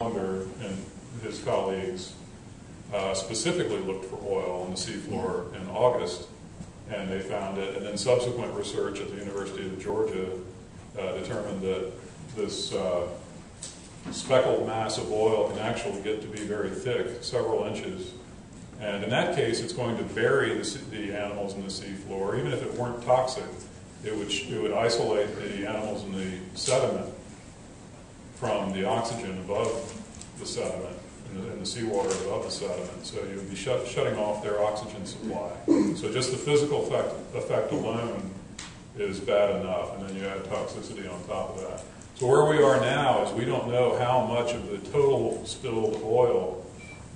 Hollander and his colleagues specifically looked for oil on the seafloor in August, and they found it. And then subsequent research at the University of Georgia determined that this speckled mass of oil can actually get to be very thick, several inches. And in that case, it's going to bury the animals in the seafloor. Even if it weren't toxic, it would isolate the animals in the sediment from the oxygen above the sediment, and the seawater above the sediment. So you would be shutting off their oxygen supply. So just the physical effect alone is bad enough, and then you add toxicity on top of that. So where we are now is we don't know how much of the total spilled oil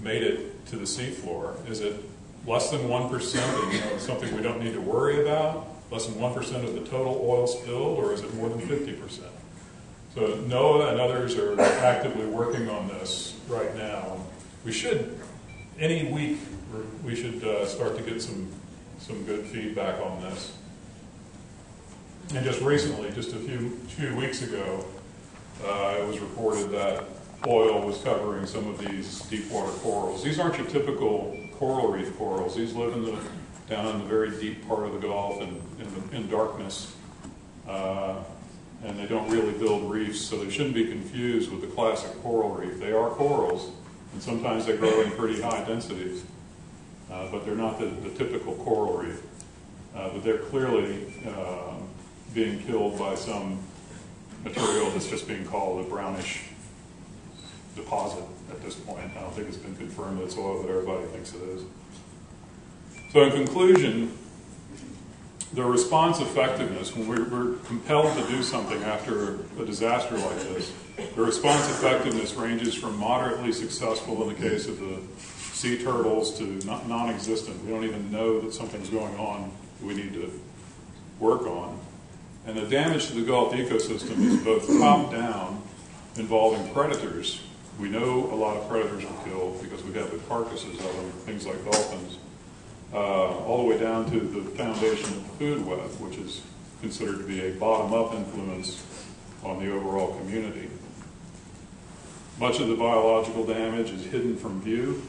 made it to the seafloor. Is it less than 1%, and something we don't need to worry about? Less than 1% of the total oil spilled, or is it more than 50%? So NOAA and others are actively working on this right now. We should, any week, we should start to get some good feedback on this. And just recently, just a few weeks ago, it was reported that oil was covering some of these deep water corals. These aren't your typical coral reef corals. These live down in the very deep part of the Gulf and in darkness. And they don't really build reefs, so they shouldn't be confused with the classic coral reef. They are corals, and sometimes they grow in pretty high densities, but they're not the typical coral reef. But they're clearly being killed by some material that's just being called a brownish deposit at this point. I don't think it's been confirmed that it's oil, but everybody thinks it is. So in conclusion, the response effectiveness, when we're compelled to do something after a disaster like this, the response effectiveness ranges from moderately successful in the case of the sea turtles to non-existent. We don't even know that something's going on that we need to work on. And the damage to the Gulf ecosystem is both top-down, involving predators. We know a lot of predators were killed because we have the carcasses of them, things like dolphins. All the way down to the foundation of the food web, which is considered to be a bottom-up influence on the overall community. Much of the biological damage is hidden from view,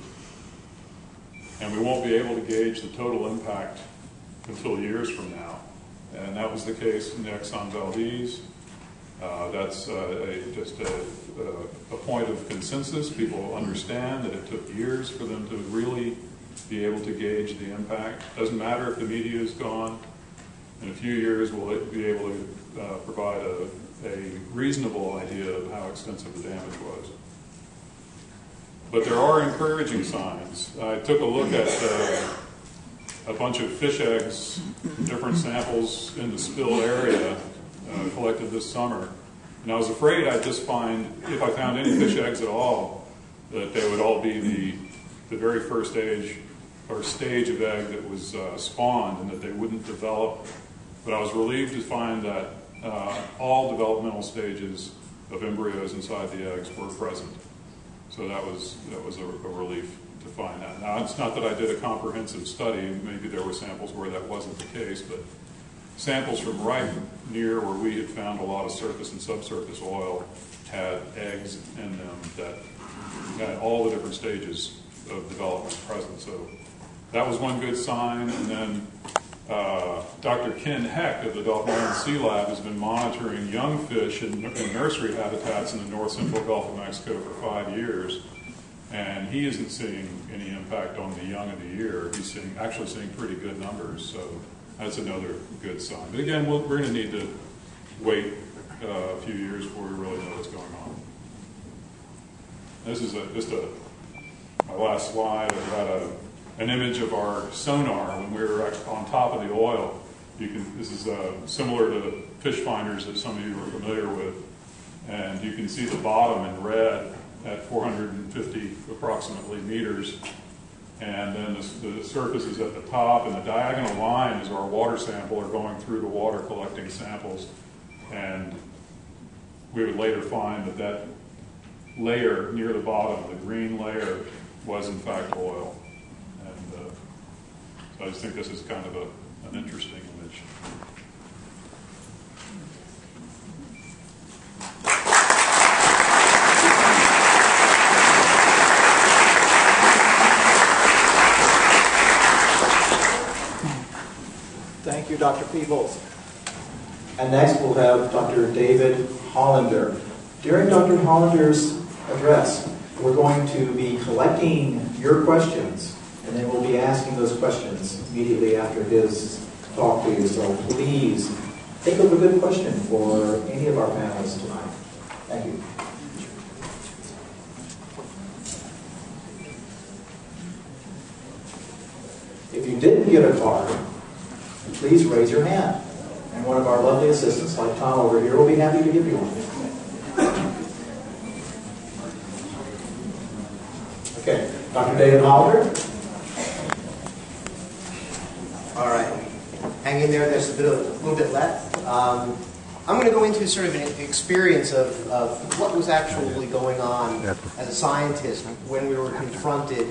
and we won't be able to gauge the total impact until years from now. And that was the case in the Exxon Valdez. That's just a point of consensus. People understand that it took years for them to really be able to gauge the impact. Doesn't matter if the media is gone. In a few years, we'll be able to provide a reasonable idea of how extensive the damage was. But there are encouraging signs. I took a look at a bunch of fish eggs, different samples in the spill area collected this summer. And I was afraid I'd just find, if I found any fish eggs at all, that they would all be the very first stage of egg that was spawned, and that they wouldn't develop. But I was relieved to find that all developmental stages of embryos inside the eggs were present. So that was a relief to find that. Now, it's not that I did a comprehensive study. Maybe there were samples where that wasn't the case, but samples from right near where we had found a lot of surface and subsurface oil had eggs in them that had all the different stages of development present. So that was one good sign. And then Dr. Ken Heck of the Marine Sea Lab has been monitoring young fish in nursery habitats in the north central Gulf of Mexico for 5 years. And he isn't seeing any impact on the young of the year. He's actually seeing pretty good numbers. So that's another good sign. But again, we're going to need to wait a few years before we really know what's going on. This is my last slide. I've got an image of our sonar when we were on top of the oil. This is similar to the fish finders that some of you are familiar with. And you can see the bottom in red at 450 approximately meters. And then the surface is at the top, and the diagonal line is our water sample, or going through the water collecting samples. And we would later find that layer near the bottom, the green layer, was in fact oil. And so I just think this is kind of an interesting image. Dr. Peebles. And next we'll have Dr. David Hollander. During Dr. Hollander's address, we're going to be collecting your questions, and then we'll be asking those questions immediately after his talk to you. So please think of a good question for any of our panelists tonight. Thank you. If you didn't get a card, please raise your hand. And one of our lovely assistants, like Tom over here, will be happy to give you one. Okay, Dr. David Hollander. All right, hang in there. There's a little bit left. I'm going to go into sort of an experience of what was actually going on as a scientist when we were confronted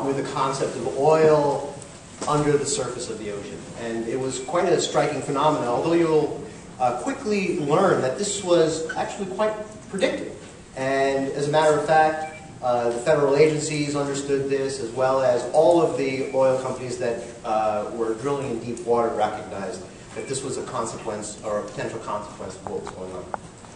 with the concept of oil under the surface of the ocean. And it was quite a striking phenomenon, although you'll quickly learn that this was actually quite predicted. And as a matter of fact, the federal agencies understood this, as well as all of the oil companies that were drilling in deep water recognized that this was a consequence or a potential consequence of what was going on.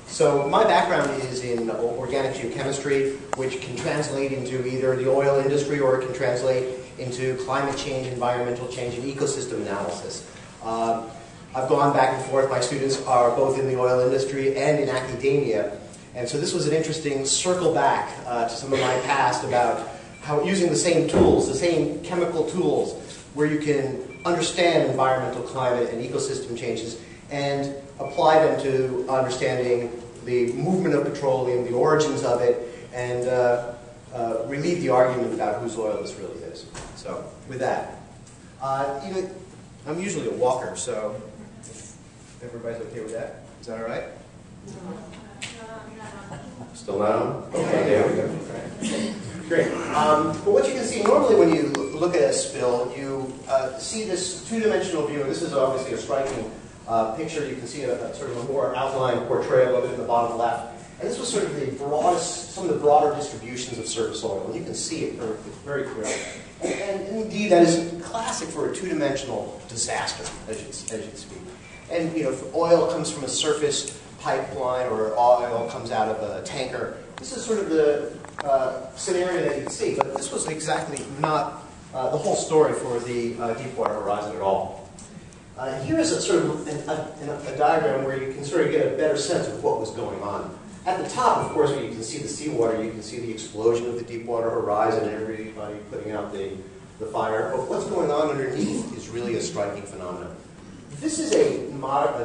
So my background is in organic geochemistry, which can translate into either the oil industry or it can translate into climate change, environmental change, and ecosystem analysis. I've gone back and forth. My students are both in the oil industry and in academia. And so this was an interesting circle back to some of my past about how using the same tools, the same chemical tools, where you can understand environmental climate and ecosystem changes and apply them to understanding the movement of petroleum, the origins of it, and relieve the argument about whose oil this really is. So with that, I'm usually a walker, so if everybody's okay with that, is that all right? Still not on? Okay, there we go. Great. But what you can see, normally when you look at a spill, you see this two-dimensional view, and this is obviously a striking picture. You can see a sort of a more outline portrayal of it in the bottom left. And this was sort of the broadest, some of the broader distributions of surface oil, and you can see it very clearly. And indeed, that is classic for a two-dimensional disaster, as you'd speak. And if oil comes from a surface pipeline or oil comes out of a tanker, this is sort of the scenario that you can see. But this was exactly not the whole story for the Deepwater Horizon at all. Here is a sort of a diagram where you can sort of get a better sense of what was going on. At the top, of course, where you can see the seawater, you can see the explosion of the Deepwater Horizon and everybody putting out the fire. But what's going on underneath is really a striking phenomenon. This is a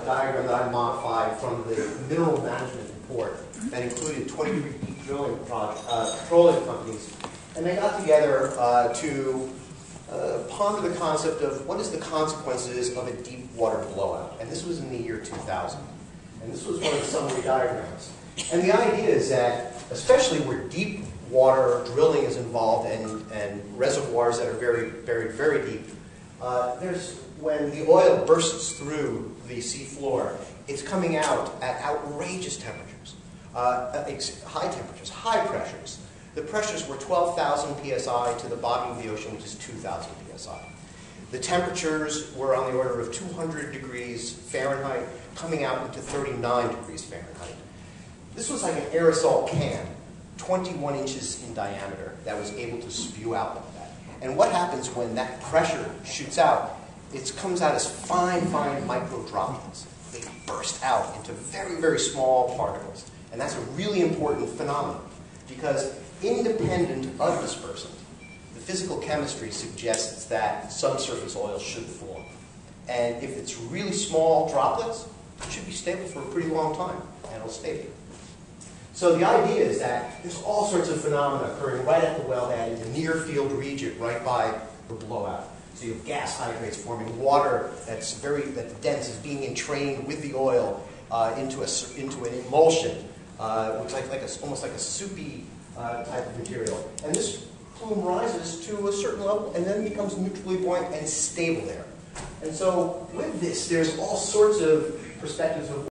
diagram that I modified from the mineral management report that included 23 petroleum companies. And they got together to ponder the concept of what is the consequences of a deep water blowout. And this was in the year 2000. And this was one of the summary diagrams. And the idea is that, especially where deep water drilling is involved and reservoirs that are buried very deep, when the oil bursts through the sea floor, it's coming out at outrageous temperatures, high temperatures, high pressures. The pressures were 12,000 psi to the bottom of the ocean, which is 2,000 psi. The temperatures were on the order of 200 degrees Fahrenheit, coming out into 39 degrees Fahrenheit. This was like an aerosol can, 21 inches in diameter, that was able to spew out like that. And what happens when that pressure shoots out? It comes out as fine micro droplets. They burst out into very small particles. And that's a really important phenomenon because independent of dispersant, the physical chemistry suggests that subsurface oil should form. And if it's really small droplets, it should be stable for a pretty long time, and it'll stay there. So the idea is that there's all sorts of phenomena occurring right at the wellhead in the near field region, right by the blowout. So you have gas hydrates forming, water that's dense is being entrained with the oil into an emulsion, which is almost like a soupy type of material. And this plume rises to a certain level and then becomes neutrally buoyant and stable there. And so with this, there's all sorts of perspectives of